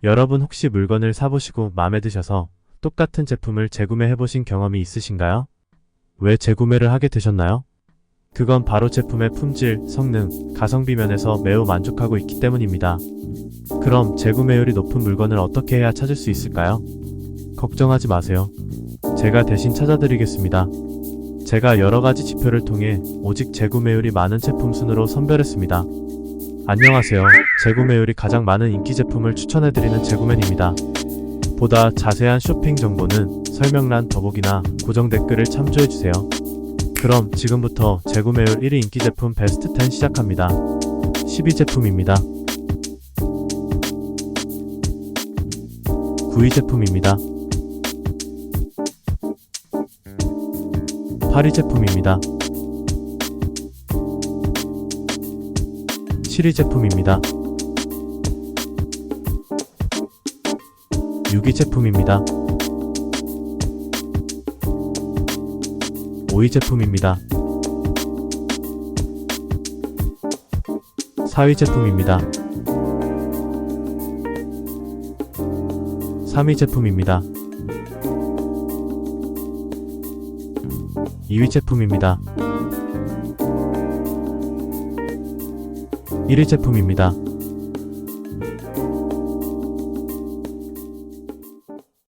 여러분 혹시 물건을 사보시고 마음에 드셔서 똑같은 제품을 재구매해보신 경험이 있으신가요? 왜 재구매를 하게 되셨나요? 그건 바로 제품의 품질, 성능, 가성비 면에서 매우 만족하고 있기 때문입니다. 그럼 재구매율이 높은 물건을 어떻게 해야 찾을 수 있을까요? 걱정하지 마세요. 제가 대신 찾아드리겠습니다. 제가 여러가지 지표를 통해 오직 재구매율이 많은 제품 순으로 선별했습니다. 안녕하세요. 재구매율이 가장 많은 인기 제품을 추천해드리는 재구맨입니다. 보다 자세한 쇼핑 정보는 설명란 더보기나 고정 댓글을 참조해주세요. 그럼 지금부터 재구매율 1위 인기 제품 베스트 10 시작합니다. 10위 제품입니다. 9위 제품입니다. 8위 제품입니다. 7위 제품입니다. 6위 제품입니다. 5위 제품입니다. 4위 제품입니다. 3위 제품입니다. 2위 제품입니다. 1위 제품입니다.